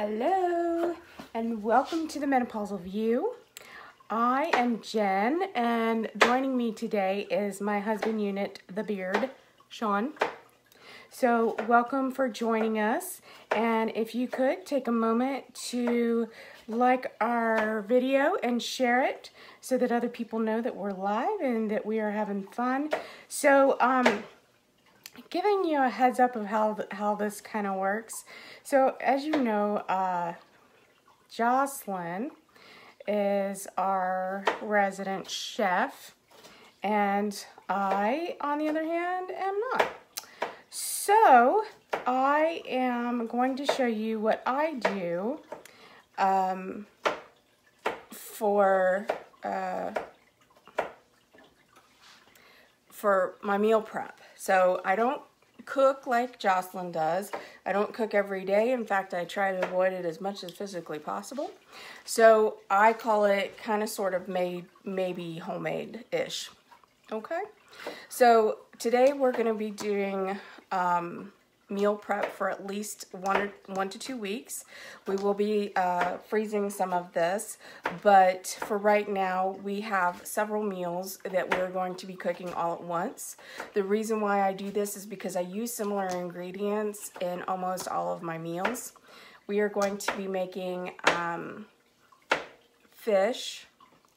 Hello, and welcome to the Menopausal View. I am Jen, and joining me today is my husband unit, the beard, Sean. So welcome for joining us, and if you could take a moment to like our video and share it so that other people know that we're live and that we are having fun. So giving you a heads up of how this kind of works. So as you know, Jocelyn is our resident chef, and I, on the other hand, am not. So I am going to show you what I do for my meal prep. So I don't cook like Jocelyn does. I don't cook every day. In fact, I try to avoid it as much as physically possible. So I call it kind of sort of maybe homemade-ish. Okay? So today we're going to be doing meal prep for at least one to 2 weeks. We will be freezing some of this, but for right now we have several meals that we're going to be cooking all at once. The reason why I do this is because I use similar ingredients in almost all of my meals. We are going to be making fish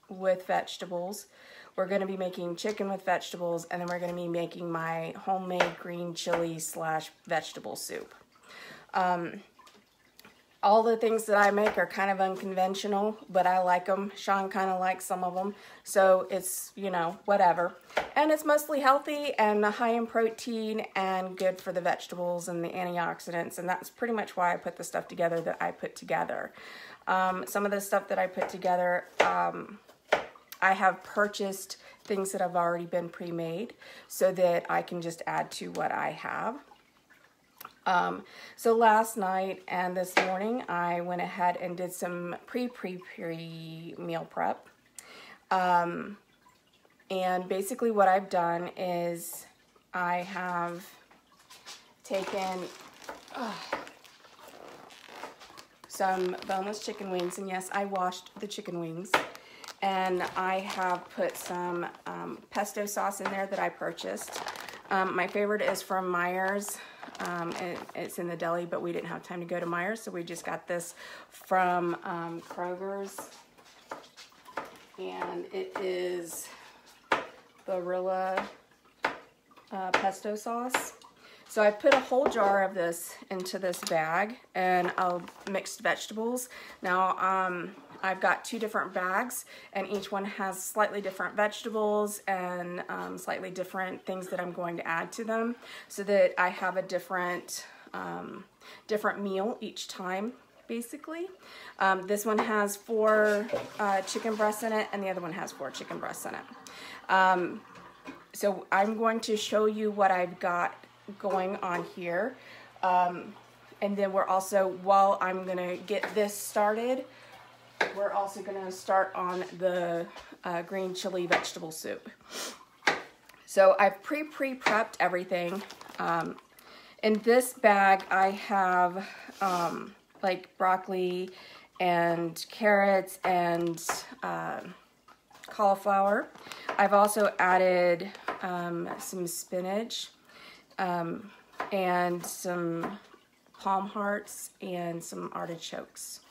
with vegetables. We're going to be making chicken with vegetables, and then we're going to be making my homemade green chili / vegetable soup. All the things that I make are kind of unconventional, but I like them. Sean kind of likes some of them, so it's, you know, whatever. And it's mostly healthy and high in protein and good for the vegetables and the antioxidants, and that's pretty much why I put the stuff together that I put together. Some of the stuff that I put together, I have purchased things that have already been pre-made so that I can just add to what I have. So last night and this morning I went ahead and did some pre meal prep. And basically what I've done is I have taken some boneless chicken wings, and yes, I washed the chicken wings. And I have put some pesto sauce in there that I purchased. My favorite is from Myers. It's in the deli, but we didn't have time to go to Myers, so we just got this from Kroger's. And it is Barilla pesto sauce. So I put a whole jar of this into this bag, and I'll mixed vegetables. Now, I've got 2 different bags, and each one has slightly different vegetables and slightly different things that I'm going to add to them, so that I have a different meal each time, basically. This one has 4 chicken breasts in it, and the other one has 4 chicken breasts in it. So I'm going to show you what I've got going on here. And then we're also, while I'm going to get this started, we're also going to start on the green chili vegetable soup. So I've pre-prepped everything. In this bag I have like broccoli and carrots and cauliflower. I've also added some spinach and some palm hearts and some artichokes.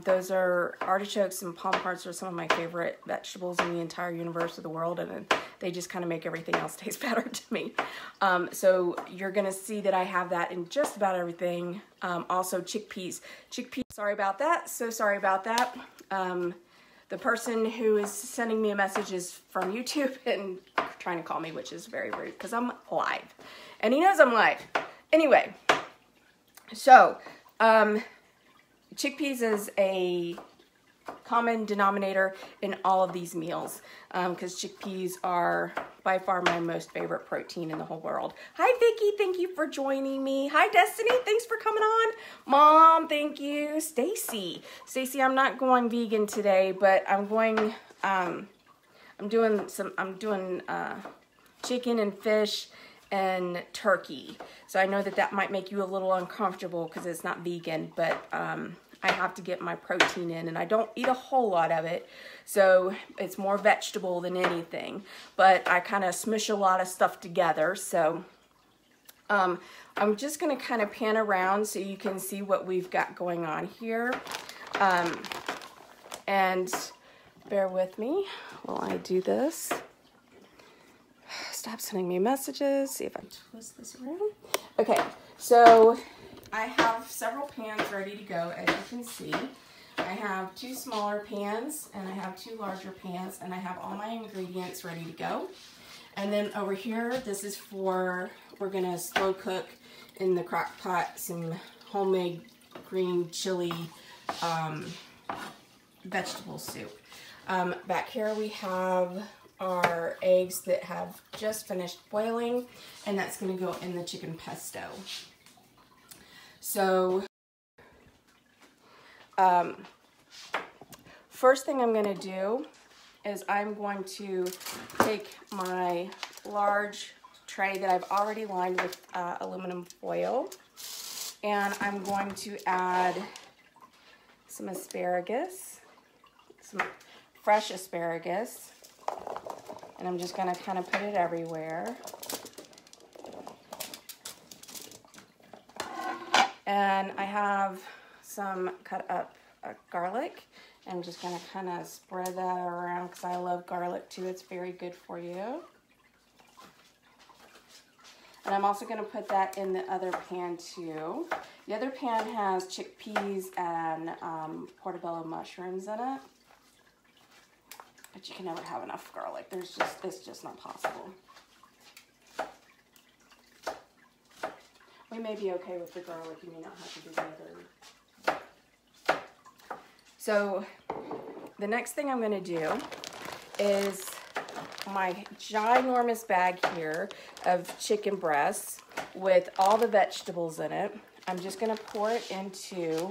Those are artichokes and palm hearts are some of my favorite vegetables in the entire universe of the world, and they just kind of make everything else taste better to me. So you're gonna see that I have that in just about everything. Also chickpeas. Sorry about that. So sorry about that. The person who is sending me a message is from YouTube and trying to call me, which is very rude because I'm live, and he knows I'm live. Anyway, so chickpeas is a common denominator in all of these meals because chickpeas are by far my most favorite protein in the whole world. Hi Vicki, thank you for joining me. Hi Destiny, thanks for coming on. Mom, thank you. Stacy, I'm not going vegan today, but I'm going, I'm doing chicken and fish and turkey. So I know that that might make you a little uncomfortable because it's not vegan, but I have to get my protein in, and I don't eat a whole lot of it, so it's more vegetable than anything. But I kind of smush a lot of stuff together, so I'm just going to kind of pan around so you can see what we've got going on here. And bear with me while I do this. Stop sending me messages. See if I twist this around. Okay, so I have several pans ready to go, as you can see. I have 2 smaller pans, and I have 2 larger pans, and I have all my ingredients ready to go. And then over here, this is for, we're gonna slow cook in the crock pot some homemade green chili vegetable soup. Back here we have our eggs that have just finished boiling, and that's gonna go in the chicken pesto. So, first thing I'm gonna do is I'm going to take my large tray that I've already lined with aluminum foil, and I'm going to add some asparagus, some fresh asparagus, and I'm just going to kind of put it everywhere. And I have some cut up garlic. I'm just going to kind of spread that around because I love garlic too. It's very good for you. And I'm also going to put that in the other pan too. The other pan has chickpeas and portobello mushrooms in it. But you can never have enough garlic. It's just not possible. We may be okay with the garlic. You may not have to do the other. So the next thing I'm going to do is my ginormous bag here of chicken breasts with all the vegetables in it. I'm just going to pour it into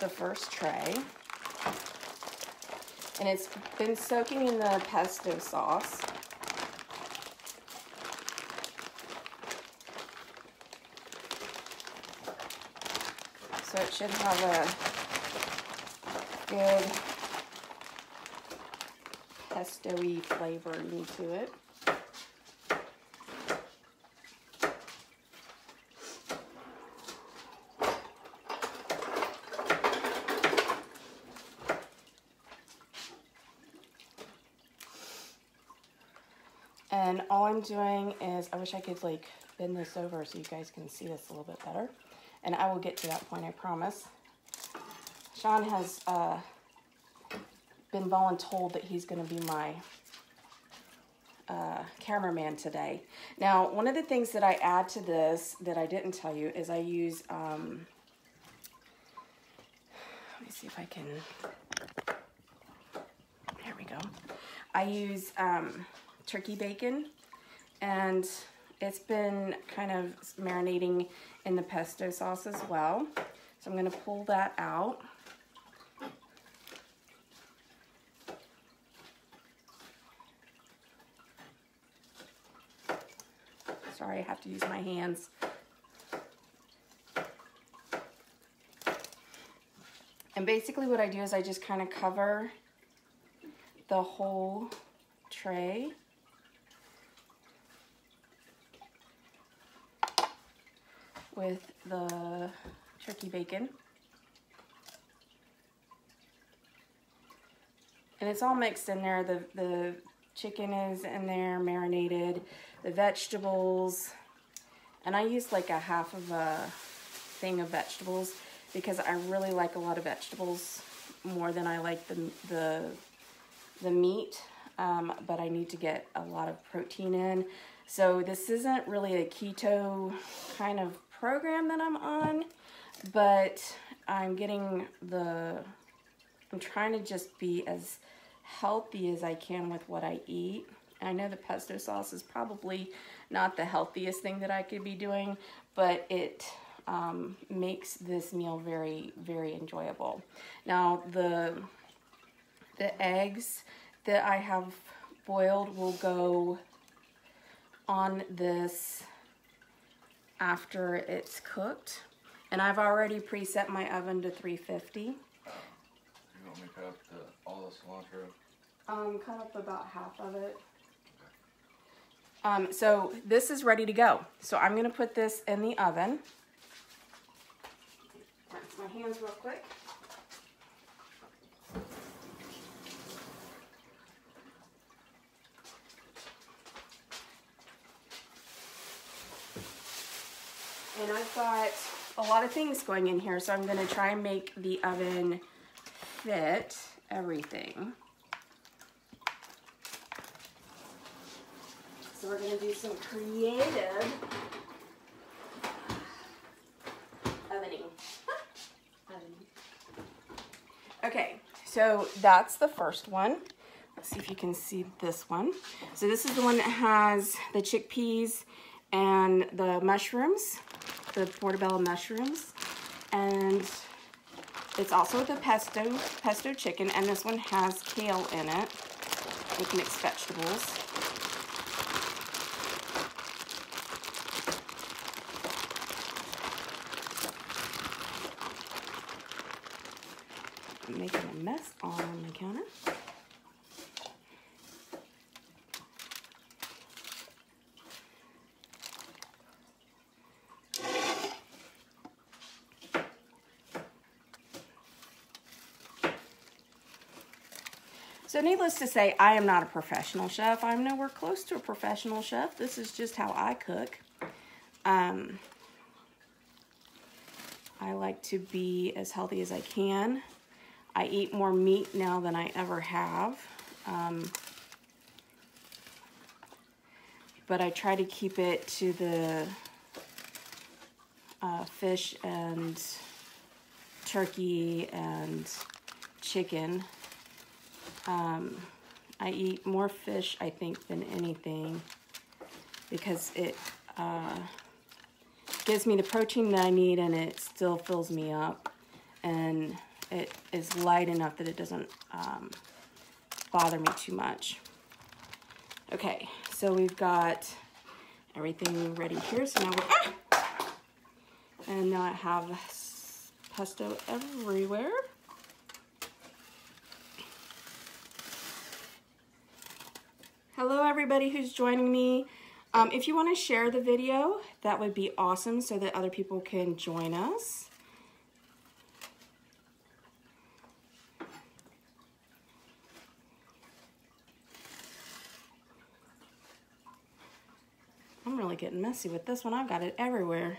the first tray. And it's been soaking in the pesto sauce. So it should have a good pesto-y flavor into it. And all I'm doing is, I wish I could like bend this over so you guys can see this a little bit better. And I will get to that point, I promise. Sean has been voluntold that he's going to be my cameraman today. Now, one of the things that I add to this that I didn't tell you is I use, let me see if I can, there we go. I use turkey bacon, and it's been kind of marinating in the pesto sauce as well. So I'm going to pull that out. Sorry, I have to use my hands. And basically what I do is I just kind of cover the whole tray with the turkey bacon. And it's all mixed in there. The chicken is in there, marinated, the vegetables. And I use like a half of a thing of vegetables because I really like a lot of vegetables more than I like the meat. But I need to get a lot of protein in. So this isn't really a keto kind of program that I'm on, but I'm trying to just be as healthy as I can with what I eat. I know the pesto sauce is probably not the healthiest thing that I could be doing, but it makes this meal very, very enjoyable. Now, the eggs that I have boiled will go on this after it's cooked. And I've already preset my oven to 350. You want me to cut up all the cilantro? Cut up about half of it. So this is ready to go. So I'm gonna put this in the oven. Rinse my hands real quick. And I've got a lot of things going in here, so I'm gonna try and make the oven fit everything. So we're gonna do some creative ovening. Okay, so that's the first one. Let's see if you can see this one. So this is the one that has the chickpeas and the mushrooms, the portobello mushrooms, and it's also the pesto chicken, and this one has kale in it with mixed vegetables. I'm making a mess on my counter. So needless to say, I am not a professional chef. I'm nowhere close to a professional chef. This is just how I cook. I like to be as healthy as I can. I eat more meat now than I ever have. But I try to keep it to the fish and turkey and chicken. I eat more fish, I think, than anything because it gives me the protein that I need, and it still fills me up, and it is light enough that it doesn't bother me too much. Okay, so we've got everything ready here. So now and now I have pesto everywhere. Hello everybody who's joining me. If you want to share the video, that would be awesome so that other people can join us. I'm really getting messy with this one. I've got it everywhere.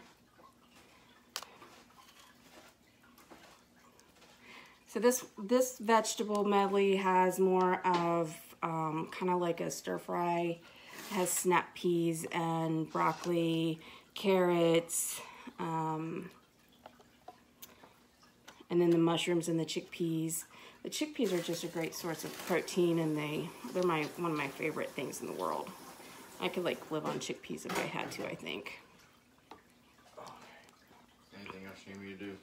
So this vegetable medley has more of kind of like a stir fry. It has snap peas and broccoli, carrots, and then the mushrooms and the chickpeas. The chickpeas are just a great source of protein, and they're one of my favorite things in the world. I could like live on chickpeas if I had to, I think. Anything else you need me to do?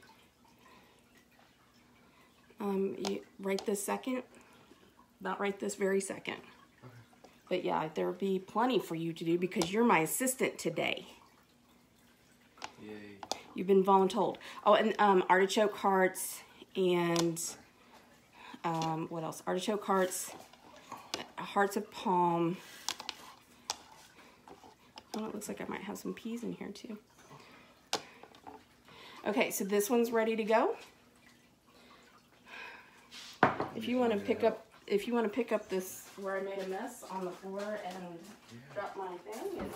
Right this second, not right this very second. Okay. But yeah, there'll be plenty for you to do because you're my assistant today. Yay. You've been voluntold. Oh, and artichoke hearts and what else? Artichoke hearts, hearts of palm. Oh, it looks like I might have some peas in here too. Okay, so this one's ready to go. If you want to pick up this where I made a mess on the floor and drop my thing.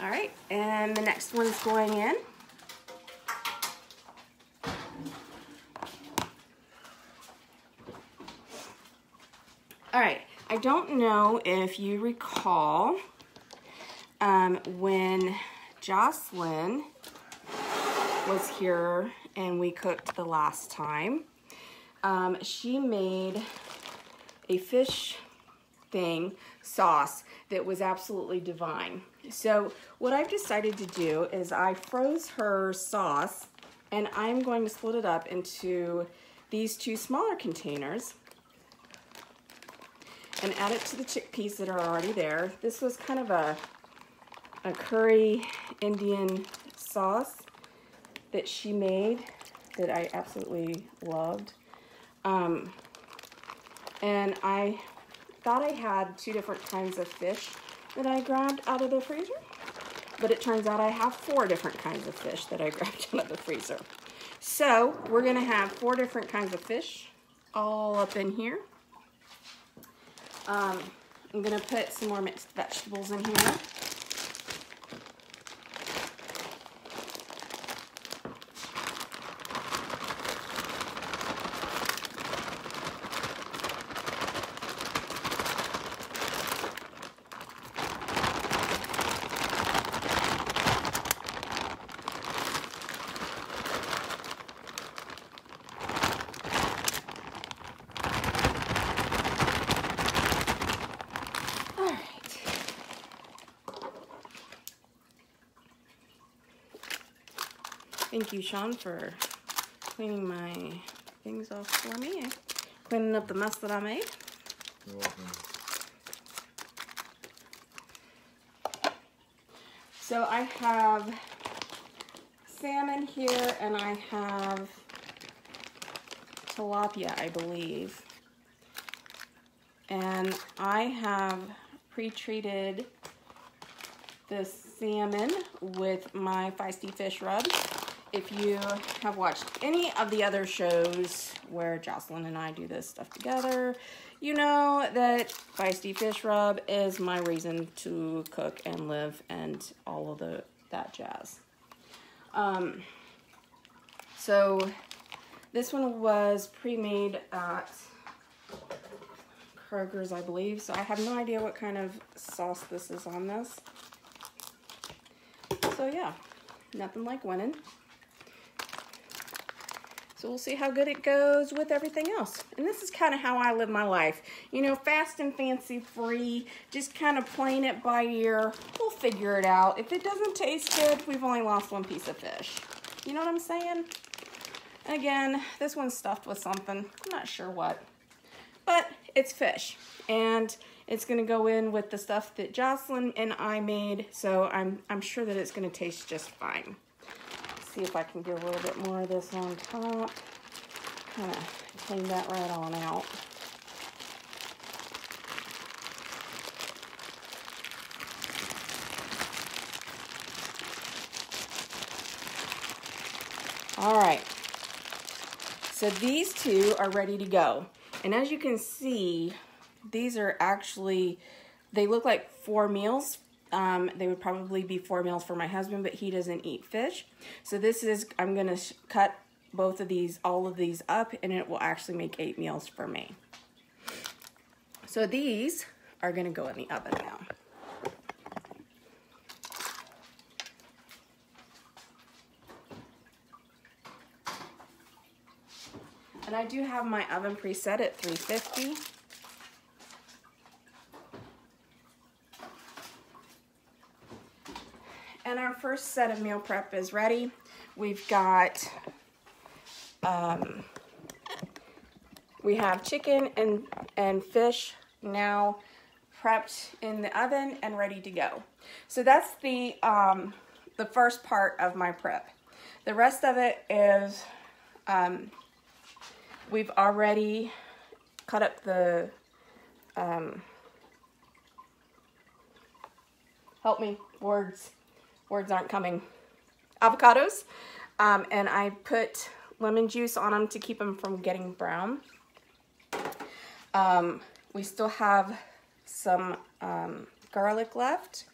All right, and the next one's going in. All right, I don't know if you recall when Jocelyn was here and we cooked the last time, she made a fish sauce that was absolutely divine. So what I've decided to do is I froze her sauce, and I'm going to split it up into these two smaller containers and add it to the chickpeas that are already there. This was kind of a curry Indian sauce that she made that I absolutely loved. And I thought I had 2 different kinds of fish that I grabbed out of the freezer, but it turns out I have 4 different kinds of fish that I grabbed out of the freezer. So we're gonna have 4 different kinds of fish all up in here. I'm gonna put some more mixed vegetables in here. Thank you, Sean, for cleaning my things off for me and cleaning up the mess that I made. You're welcome. So I have salmon here, and I have tilapia, I believe. And I have pre-treated this salmon with my feisty fish rubs. If you have watched any of the other shows where Jocelyn and I do this stuff together, you know that feisty fish rub is my reason to cook and live and all of that jazz. So this one was pre-made at Kroger's, I believe. So I have no idea what kind of sauce this is on this. So yeah, nothing like winning. So we'll see how good it goes with everything else. And this is kind of how I live my life. You know, fast and fancy free, just kind of playing it by ear. We'll figure it out. If it doesn't taste good, we've only lost 1 piece of fish. You know what I'm saying? And again, this one's stuffed with something. I'm not sure what. But it's fish. And it's gonna go in with the stuff that Jocelyn and I made. So I'm sure that it's gonna taste just fine. See if I can get a little bit more of this on top. Kind of clean that right on out. All right, so these 2 are ready to go. And as you can see, these are actually, they look like 4 meals. They would probably be 4 meals for my husband, but he doesn't eat fish. So this is, I'm gonna cut both of these, all of these up, and it will actually make 8 meals for me. So these are gonna go in the oven now. And I do have my oven preset at 350. And our first set of meal prep is ready. We've got, we have chicken and fish now prepped in the oven and ready to go. So that's the first part of my prep. The rest of it is, we've already cut up the, help me, words aren't coming, avocados, and I put lemon juice on them to keep them from getting brown. We still have some garlic left.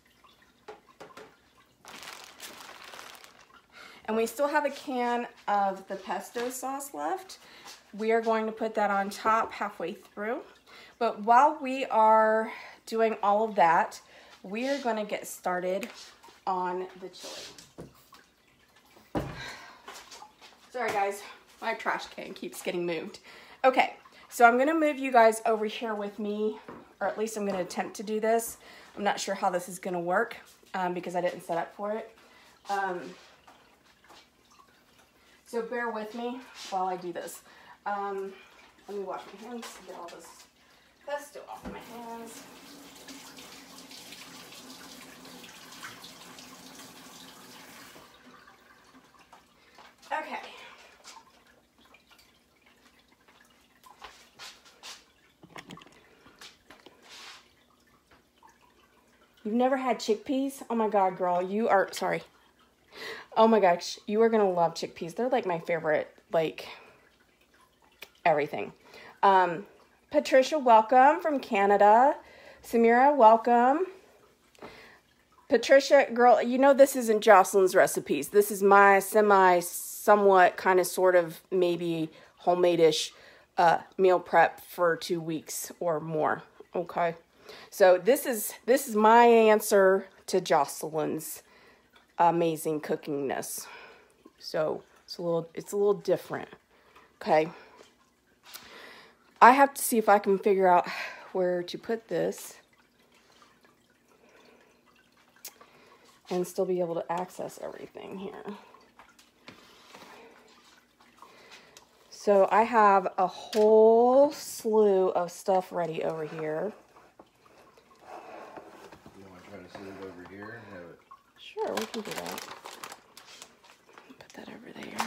And we still have a can of the pesto sauce left. We are going to put that on top halfway through. But while we are doing all of that, we are going to get started on the chili. Sorry guys, my trash can keeps getting moved. Okay, so I'm gonna move you guys over here with me, or at least I'm gonna attempt to do this. I'm not sure how this is gonna work. because I didn't set up for it. So bear with me while I do this. Let me wash my hands, get all this pesto off of my hands. Okay. You've never had chickpeas? Oh my God, girl, you are, sorry. Oh my gosh, you are gonna love chickpeas. They're like my favorite, like, everything. Patricia, welcome from Canada. Samira, welcome. Patricia, girl, you know this isn't Jocelyn's recipes. This is my somewhat, kind of, sort of, maybe homemade-ish meal prep for 2 weeks or more. Okay, so this is my answer to Jocelyn's amazing cookingness. So it's a little different. Okay, I have to see if I can figure out where to put this and still be able to access everything here. So I have a whole slew of stuff ready over here. You want to try to sit it over here and have it? Sure, we can do that. Put that over there.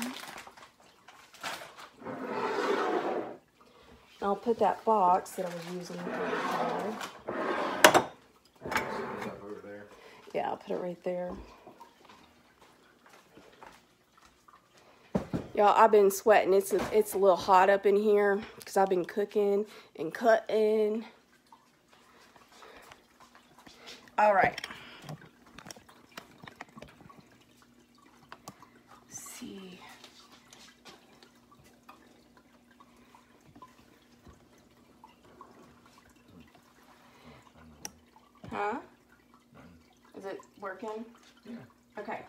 I'll put that box that I was using over there. Yeah, I'll put it right there. Y'all, I've been sweating. It's a little hot up in here because I've been cooking and cutting. All right. Let's see. Huh? Is it working? Yeah. Okay.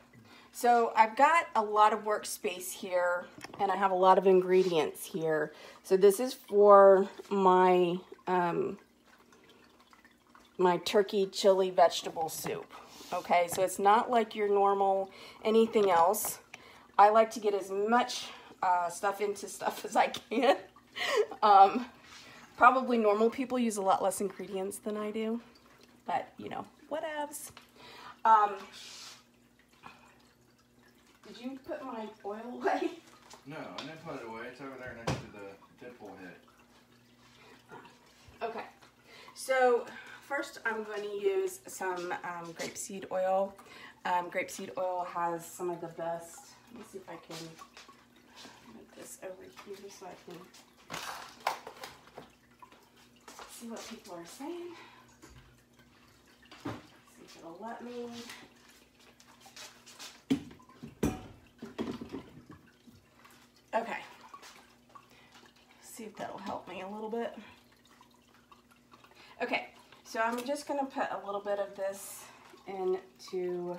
So I've got a lot of workspace here, and I have a lot of ingredients here. So this is for my my turkey chili vegetable soup. Okay, so it's not like your normal anything else. I like to get as much stuff into stuff as I can. Probably normal people use a lot less ingredients than I do, but you know, whatevs. Did you put my oil away? No, I didn't put it away. It's over there next to the dimple head. Okay, so first I'm going to use some grapeseed oil. Grapeseed oil has some of the best. Let me see if I can put this over here so I can see what people are saying. See if it'll let me. Okay, see if that'll help me a little bit. Okay, so I'm just going to put a little bit of this into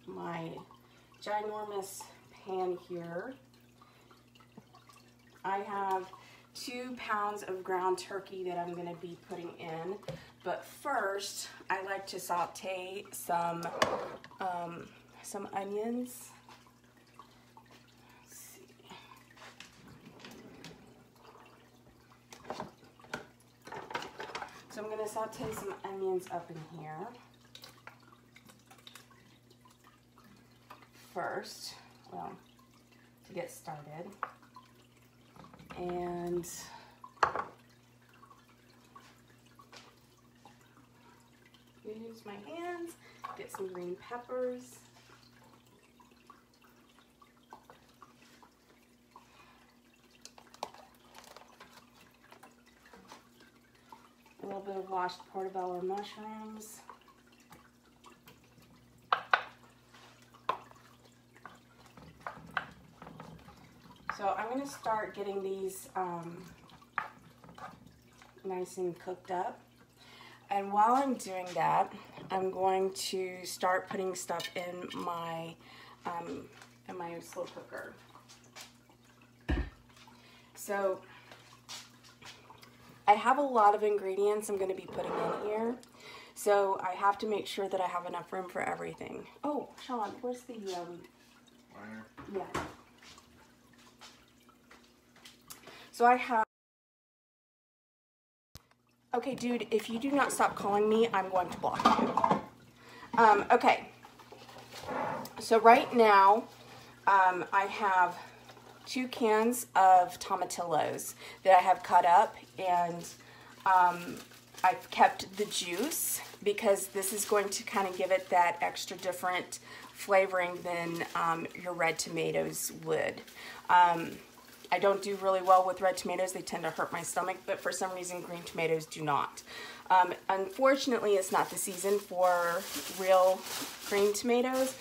my ginormous pan here. I have 2 pounds of ground turkey that I'm going to be putting in. But first, I like to saute some onions. Let's see. So I'm going to saute some onions up in here first, well, to get started. And use my hands, get some green peppers. A little bit of washed portobello mushrooms. So I'm going to start getting these nice and cooked up. And while I'm doing that, I'm going to start putting stuff in my slow cooker. I have a lot of ingredients I'm going to be putting in here. So I have to make sure that I have enough room for everything. Oh, Sean, where's the, yeah. So I have, okay, dude, if you do not stop calling me, I'm going to block you. Okay. So right now, I have 2 cans of tomatillos that I have cut up, and I've kept the juice because this is going to kind of give it that extra different flavoring than your red tomatoes would. I don't do really well with red tomatoes. They tend to hurt my stomach, but for some reason green tomatoes do not. Unfortunately, it's not the season for real green tomatoes.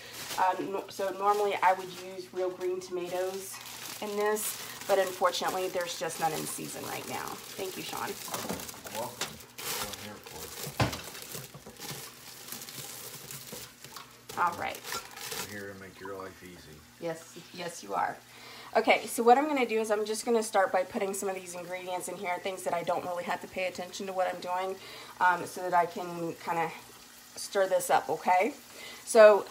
So normally I would use real green tomatoes in this, but unfortunately there's just none in season right now. Thank you, Sean. You're welcome. I'm here for it. All right. I'm here to make your life easy. Yes, you are. Okay, so what I'm going to do is I'm just going to start by putting some of these ingredients in here, things that I don't really have to pay attention to what I'm doing, so that I can kind of stir this up, okay? So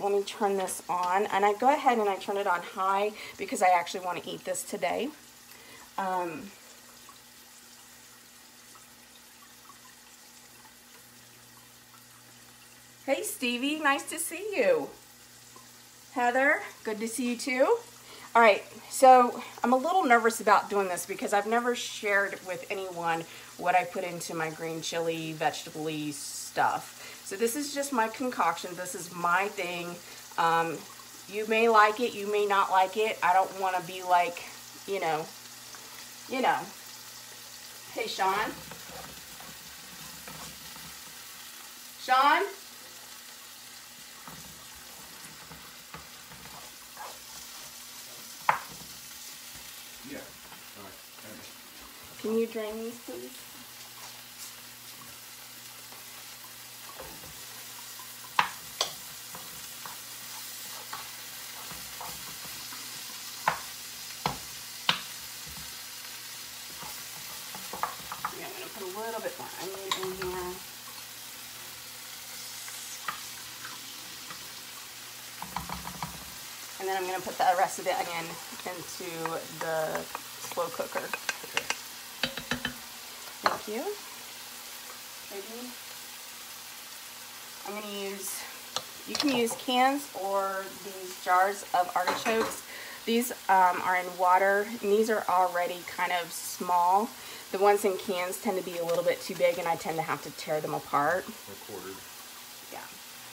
let me turn this on, and I go ahead and I turn it on high because I actually want to eat this today. Hey Stevie, nice to see you. Heather, good to see you too. All right, so I'm a little nervous about doing this because I've never shared with anyone what I put into my green chili, vegetable-y stuff. So this is just my concoction. This is my thing. You may like it, you may not like it. I don't want to be like, you know. Hey, Sean. Sean? Yeah. Can you drain these, please? Yeah, I'm going to put a little bit more onion in here. And then I'm going to put the rest of the onion into the slow cooker. Okay. Thank you. I'm going to use, you can use cans or these jars of artichokes. These are in water, and these are already kind of small. The ones in cans tend to be a little bit too big, and I tend to have to tear them apart. They're quartered. Yeah.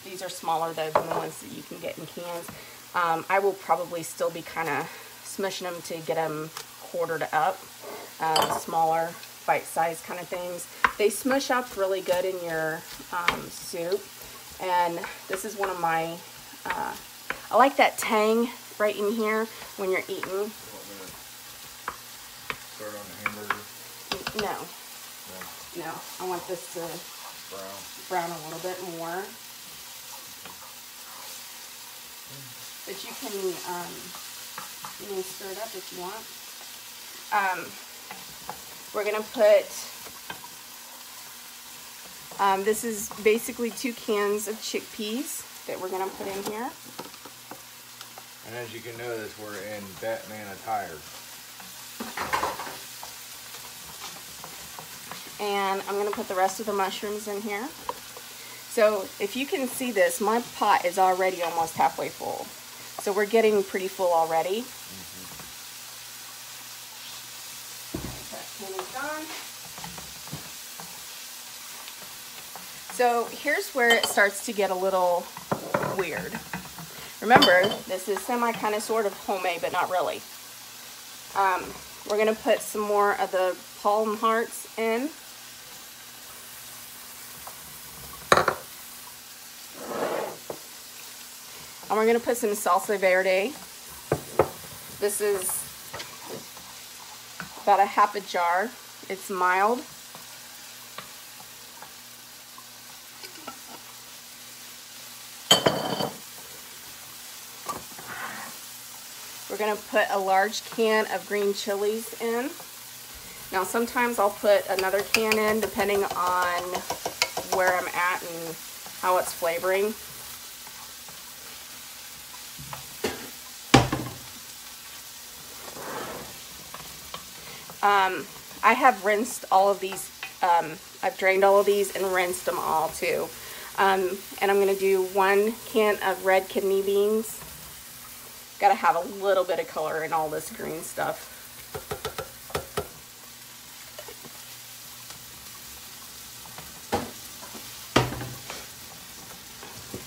These are smaller, though, than the ones that you can get in cans. I will probably still be kind of smushing them to get them quartered up, smaller, bite-sized kind of things. They smush up really good in your soup, and this is one of my, I like that tang right in here when you're eating. You want me to start on the hamburger? No, I want this to brown a little bit more. But you can stir it up if you want. We're gonna put, this is basically 2 cans of chickpeas that we're gonna put in here. And as you can notice, we're in Batman attire. And I'm gonna put the rest of the mushrooms in here. So if you can see this, my pot is already almost halfway full. So we're getting pretty full already. That pan is done. So here's where it starts to get a little weird. Remember, this is semi kind of sort of homemade, but not really. We're gonna put some more of the palm hearts in. And we're gonna put some salsa verde. This is about a half a jar. It's mild. We're gonna put a large can of green chilies in. Now sometimes I'll put another can in depending on where I'm at and how it's flavoring. I have rinsed all of these, I've drained all of these and rinsed them all too. And I'm going to do 1 can of red kidney beans. Got to have a little bit of color in all this green stuff.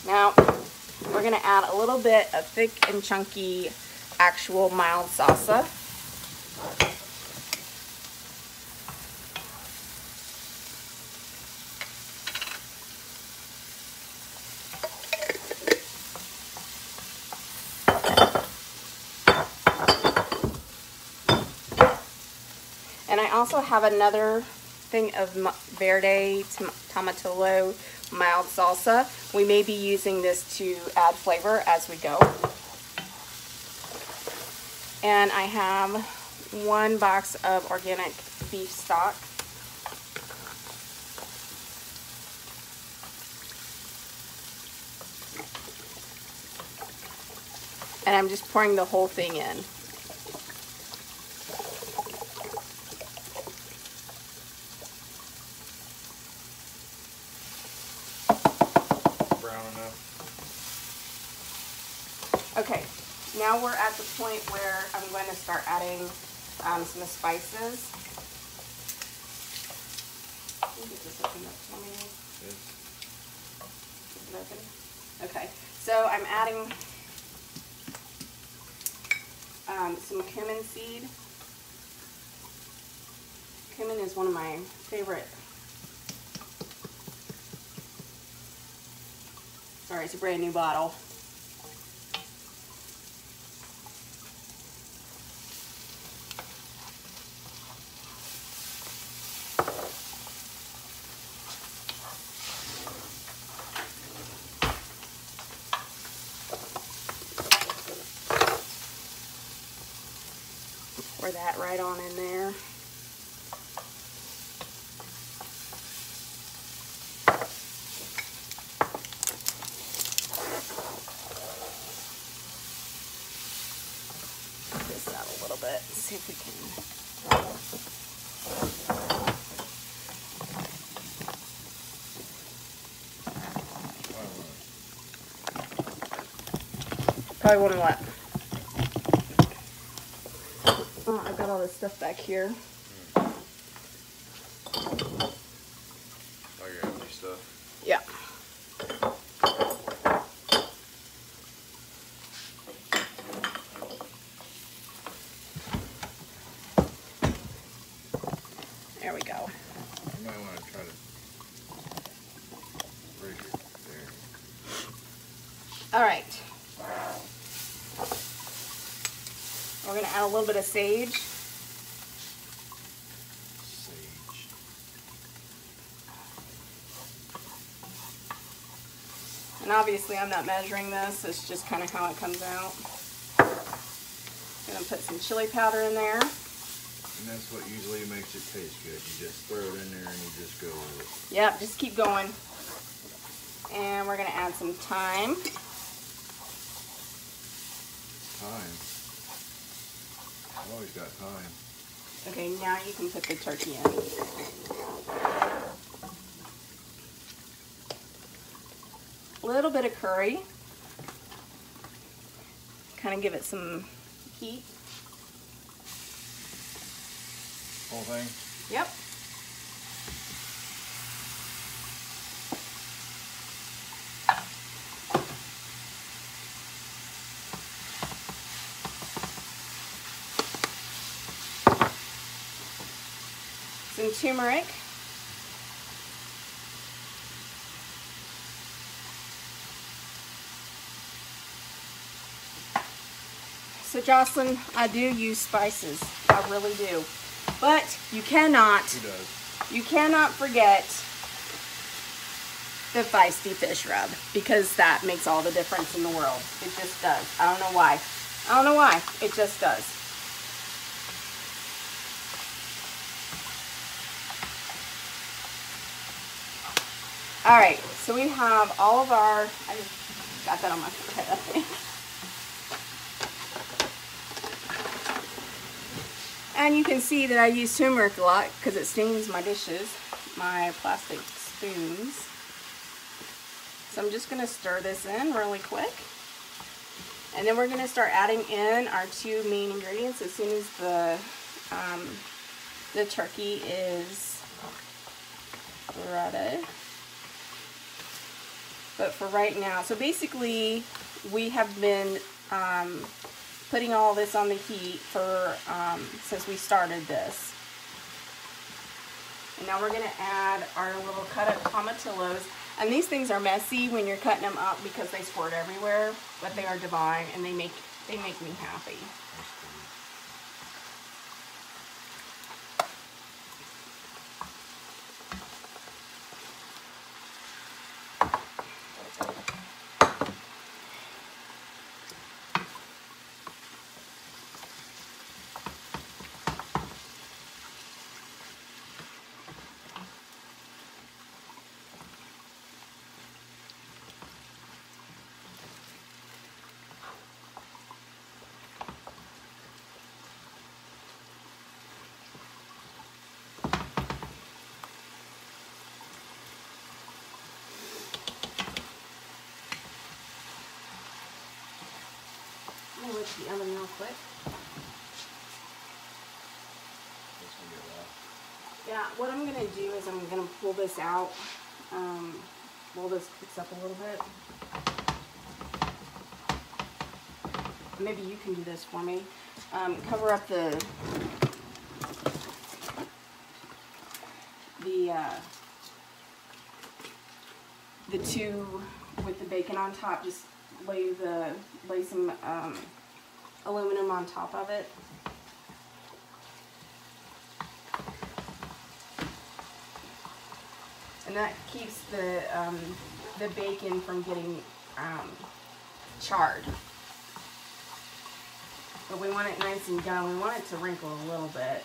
Now, we're going to add a little bit of thick and chunky actual mild salsa. And I also have another thing of verde tomatillo mild salsa. We may be using this to add flavor as we go. And I have 1 box of organic beef stock. And I'm just pouring the whole thing in. Okay, now we're at the point where I'm going to start adding some spices. Can you get this open up for me? Yes. Is it open? Okay, so I'm adding some cumin seed. Cumin is one of my favorite. Sorry, it's a brand new bottle. Pour that right on in there. Put this out a little bit, see if we can. Probably want to what? Oh, I've got all this stuff back here. Oh, your empty stuff? Yeah. There we go. You might want to try to break it there. All right. We're going to add a little bit of sage. Sage. And obviously I'm not measuring this, it's just kind of how it comes out. I'm going to put some chili powder in there. And that's what usually makes it taste good. You just throw it in there and you just go with it. Yep, just keep going. And we're going to add some thyme. Thyme. I've always got thyme. Okay, now you can put the turkey in. A little bit of curry. Kind of give it some heat. Whole thing? Yep. Some turmeric. So Jocelyn, I do use spices. I really do. But you cannot forget the feisty fish rub, because that makes all the difference in the world. It just does. I don't know why. I don't know why. It just does. All right, so we have all of our, I just got that on my head, I think. And you can see that I use turmeric a lot because it stains my dishes, my plastic spoons. So I'm just gonna stir this in really quick. And then we're gonna start adding in our 2 main ingredients as soon as the turkey is ready. But for right now, so basically we have been putting all this on the heat for since we started this. And now we're gonna add our little cut up tomatillos. And these things are messy when you're cutting them up because they squirt everywhere, but they are divine and they make me happy. I'm gonna wait the oven real quick. Yeah, what I'm gonna do is I'm gonna pull this out, while this cooks up a little bit. Maybe you can do this for me. Cover up the two with the bacon on top. Just lay some aluminum on top of it. And that keeps the bacon from getting charred. But we want it nice and done. We want it to wrinkle a little bit.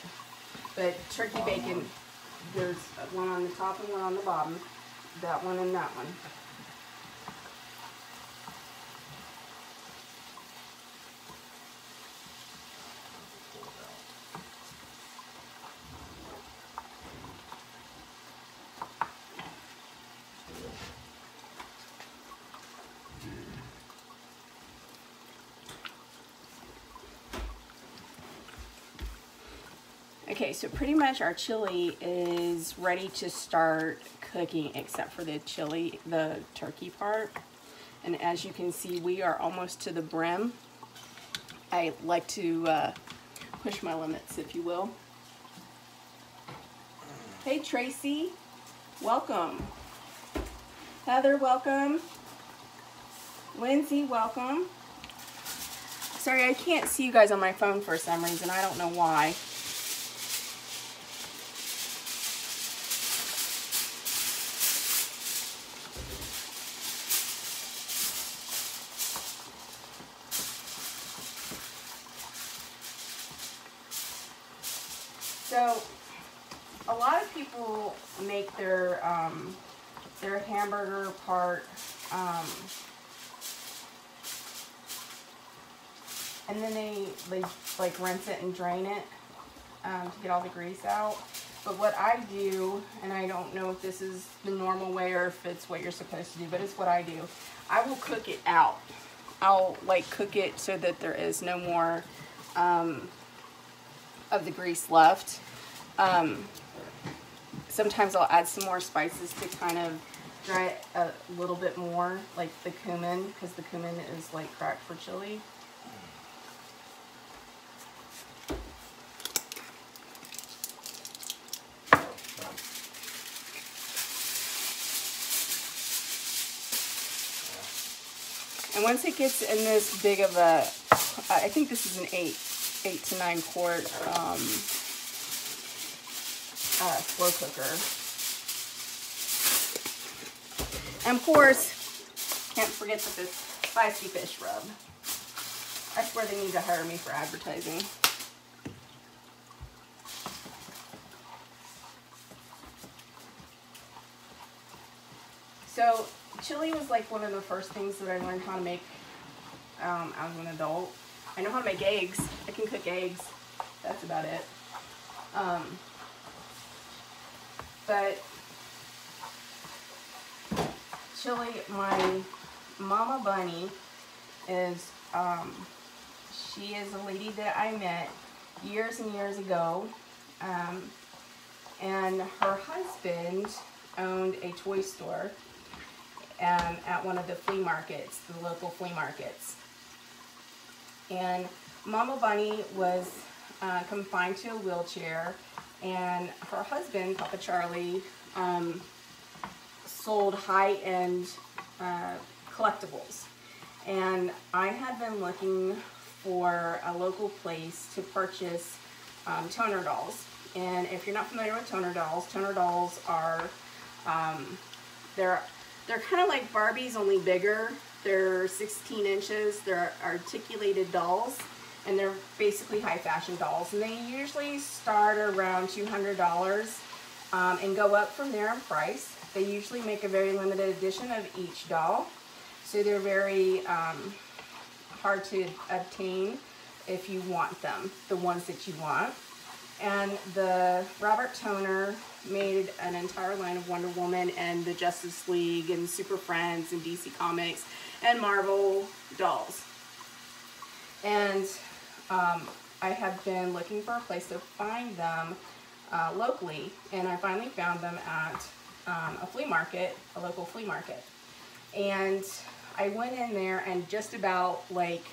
But turkey bacon, there's one on the top and one on the bottom. That one and that one. Okay, so pretty much our chili is ready to start cooking except for the turkey part. And as you can see, we are almost to the brim. I like to push my limits, if you will. Hey Tracy, welcome. Heather, welcome. Lindsay, welcome. Sorry, I can't see you guys on my phone for some reason. I don't know why. So, a lot of people make their hamburger part, and then they like rinse it and drain it to get all the grease out. But what I do, and I don't know if this is the normal way or if it's what you're supposed to do, but it's what I do. I will cook it out. I'll like cook it so that there is no more of the grease left. Sometimes I'll add some more spices to kind of dry it a little bit more, like the cumin, because the cumin is like crack for chili. And once it gets in this big of a, I think this is an 8 to 9 quart slow cooker. And of course, can't forget the spicy fish rub. I swear they need to hire me for advertising. So chili was like one of the first things that I learned how to make as an adult. I know how to make eggs. I can cook eggs. That's about it. But chili, my Momma Bunnie is, she is a lady that I met years and years ago. And her husband owned a toy store at one of the flea markets, the local flea markets. And Momma Bunnie was confined to a wheelchair, and her husband, Papa Charlie, sold high-end collectibles. And I had been looking for a local place to purchase toner dolls. And if you're not familiar with toner dolls are, they're kind of like Barbies, only bigger. They're 16 inches. They're articulated dolls, and they're basically high fashion dolls. And they usually start around $200 and go up from there in price. They usually make a very limited edition of each doll, so they're very hard to obtain if you want them, the ones that you want. And the Robert Toner made an entire line of Wonder Woman and the Justice League and Super Friends and DC Comics and Marvel dolls. And I have been looking for a place to find them locally, and I finally found them at a flea market, a local flea market. And I went in there and just about like,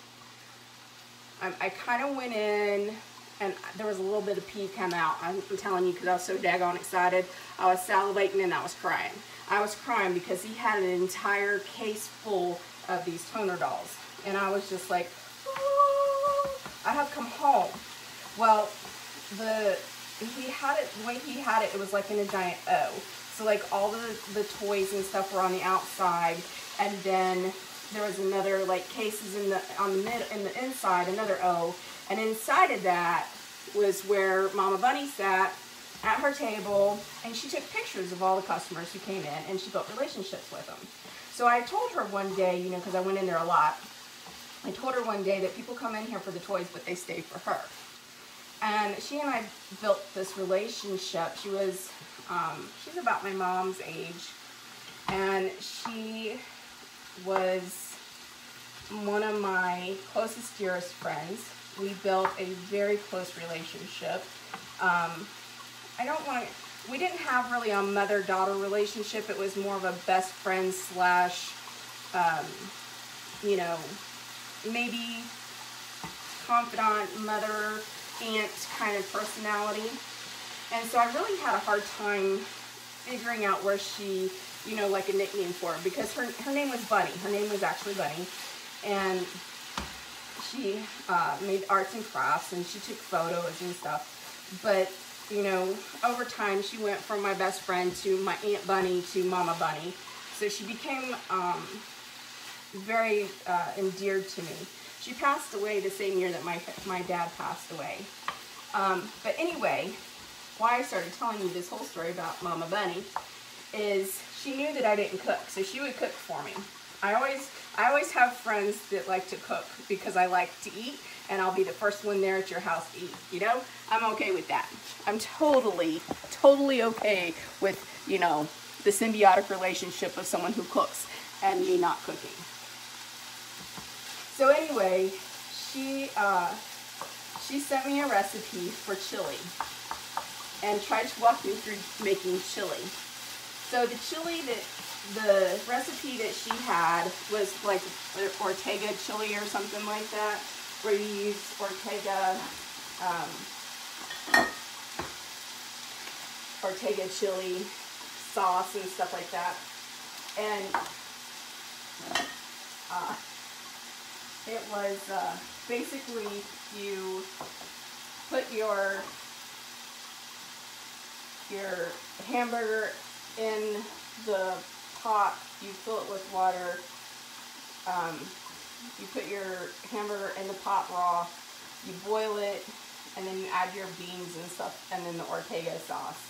I kind of went in and there was a little bit of pee come out. I'm telling you, because I was so daggone excited. I was salivating and I was crying. I was crying because he had an entire case full of these toner dolls. And I was just like, oh, I have come home. Well, the way he had it, it was like in a giant O. So like all the toys and stuff were on the outside, and then there was another like cases in the inside, another O. And inside of that was where Momma Bunnie sat at her table, and she took pictures of all the customers who came in, and she built relationships with them. So I told her one day, you know, because I went in there a lot, I told her one day that people come in here for the toys, but they stay for her. And she and I built this relationship. She's about my mom's age, and she was one of my closest, dearest friends. We built a very close relationship. We didn't have really a mother-daughter relationship. It was more of a best friend slash, you know, maybe confidant, mother, aunt kind of personality. And so I really had a hard time figuring out where she, you know, like a nickname for her, because her name was Bunnie. Her name was actually Bunnie. And she made arts and crafts, and she took photos and stuff. But, you know, over time, she went from my best friend to my Aunt Bunnie to Momma Bunnie. So she became very endeared to me. She passed away the same year that my dad passed away. But anyway, why I started telling you this whole story about Momma Bunnie is she knew that I didn't cook, so she would cook for me. I always have friends that like to cook because I like to eat, and I'll be the first one there at your house to eat, you know? I'm okay with that. I'm totally okay with, you know, the symbiotic relationship of someone who cooks and me not cooking. So anyway, she sent me a recipe for chili and tried to walk me through making chili. So the recipe that she had was like Ortega chili or something like that, where you use Ortega chili sauce and stuff like that. And it was basically you put your hamburger in the pot, you fill it with water, you put your hamburger in the pot raw, you boil it, and then you add your beans and stuff, and then the Ortega sauce.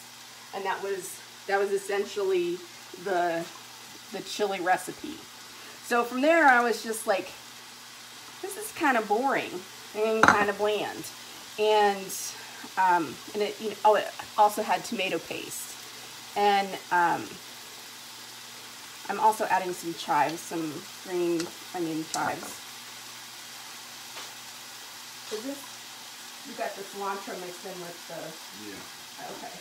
And that was essentially the the chili recipe. So from there, I was just like, this is kind of boring and kind of bland. And it, you know, oh, it also had tomato paste. And I'm also adding some chives, some green onion chives. Is this, you got the cilantro mixed in with the... Yeah. Okay.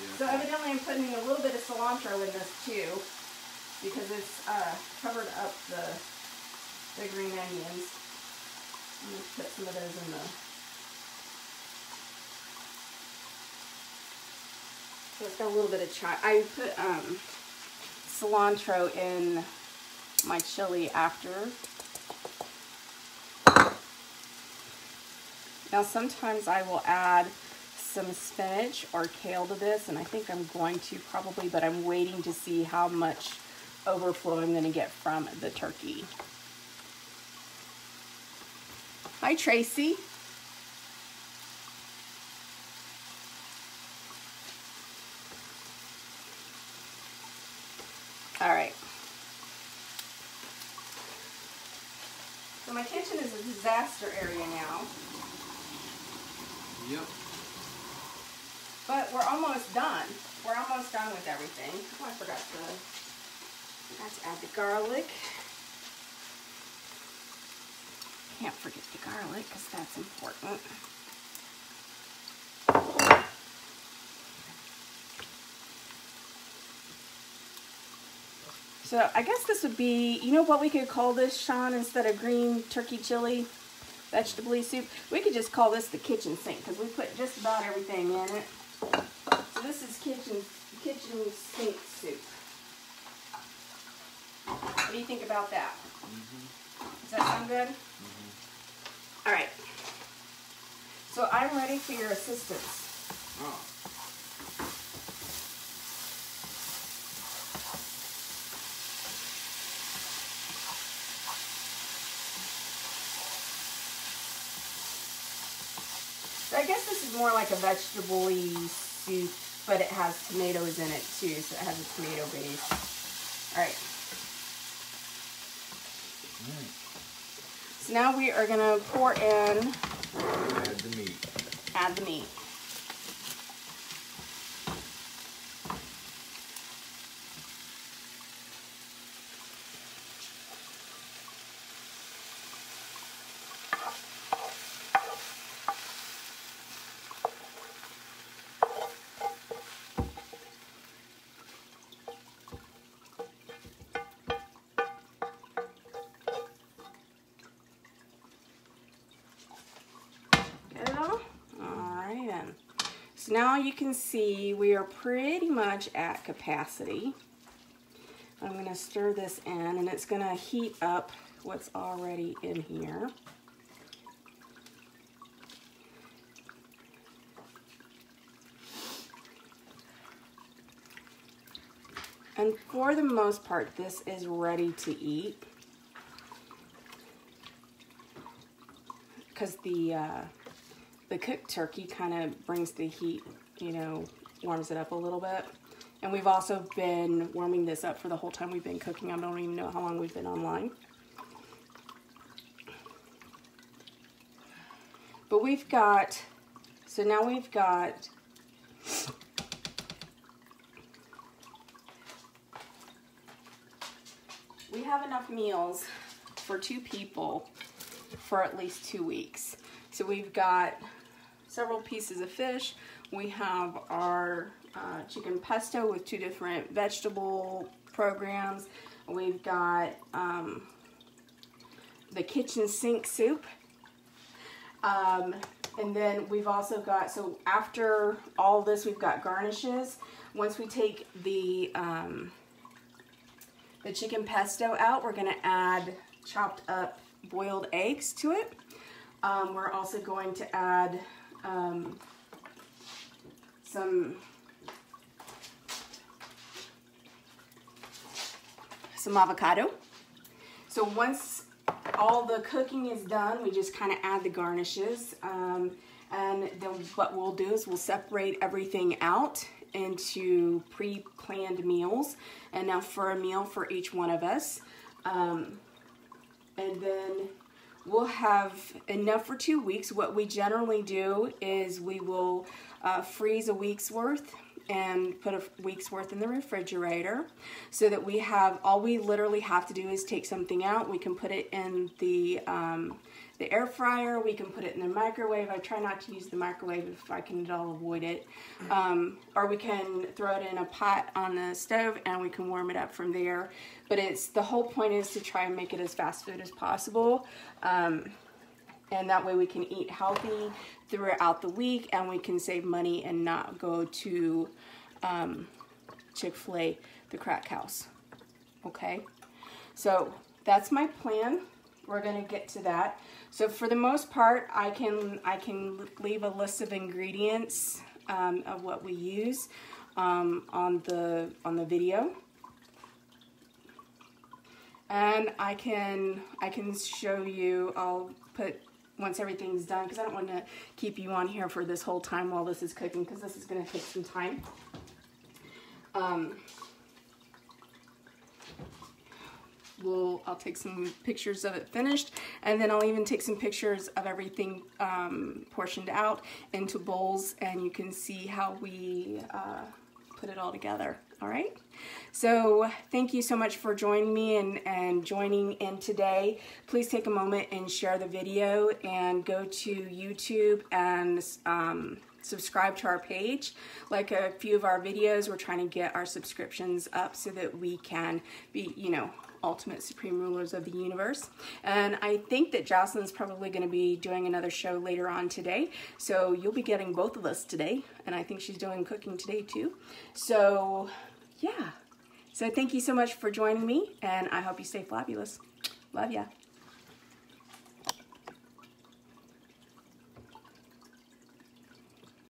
Yeah. So evidently I'm putting a little bit of cilantro in this too, because it's covered up the green onions. I'm going to put some of those in the... So it's got a little bit of chive. I put cilantro in my chili after. Now sometimes I will add some spinach or kale to this, and I think I'm going to probably, but I'm waiting to see how much overflow I'm going to get from the turkey. Hi, Tracy. All right. So my kitchen is a disaster area now. Yep. But we're almost done. We're almost done with everything. Oh, I forgot to add the garlic. Can't forget the garlic because that's important. So I guess this would be, you know what we could call this, Sean, instead of green turkey chili vegetable soup? We could just call this the kitchen sink because we put just about everything in it. So this is kitchen sink soup. What do you think about that? Mm-hmm. Does that sound good? Mm-hmm. All right. So I'm ready for your assistance. Oh. So I guess this is more like a vegetable-y soup, but it has tomatoes in it too, so it has a tomato base. All right. So now we are going to pour in... Add the meat. Add the meat. So now you can see we are pretty much at capacity. I'm going to stir this in, and it's going to heat up what's already in here. And for the most part, this is ready to eat. Because the cooked turkey kind of brings the heat, you know, warms it up a little bit. And we've also been warming this up for the whole time we've been cooking. I don't even know how long we've been online. But we've got, so now we've got, we have enough meals for 2 people for at least 2 weeks. So we've got several pieces of fish. We have our chicken pesto with 2 different vegetable programs. We've got the kitchen sink soup. And then we've also got, so after all this, we've got garnishes. Once we take the chicken pesto out, we're gonna add chopped up boiled eggs to it. We're also going to add some avocado. So once all the cooking is done, we just kind of add the garnishes. And then what we'll do is we'll separate everything out into pre-planned meals, enough for a meal for each one of us. And then we'll have enough for 2 weeks. What we generally do is we will freeze a week's worth and put a week's worth in the refrigerator, so that we have, all we literally have to do is take something out. We can put it in the air fryer, we can put it in the microwave. I try not to use the microwave if I can at all avoid it. Or we can throw it in a pot on the stove and we can warm it up from there. But the whole point is to try and make it as fast food as possible. And that way we can eat healthy throughout the week, and we can save money and not go to Chick-fil-A, the crack house. Okay, so that's my plan. We're gonna get to that. So for the most part, I can leave a list of ingredients of what we use on the video, and I can show you. I'll put, once everything's done, because I don't want to keep you on here for this whole time while this is cooking, because this is going to take some time. I'll take some pictures of it finished, and then I'll even take some pictures of everything portioned out into bowls, and you can see how we put it all together. All right, so thank you so much for joining me and joining in today. Please take a moment and share the video, and go to YouTube and subscribe to our page. Like a few of our videos, we're trying to get our subscriptions up so that we can be, you know, ultimate supreme rulers of the universe. And I think that Jocelyn's probably going to be doing another show later on today, so you'll be getting both of us today, and I think she's doing cooking today too. So yeah, so thank you so much for joining me, and I hope you stay fabulous. Love ya.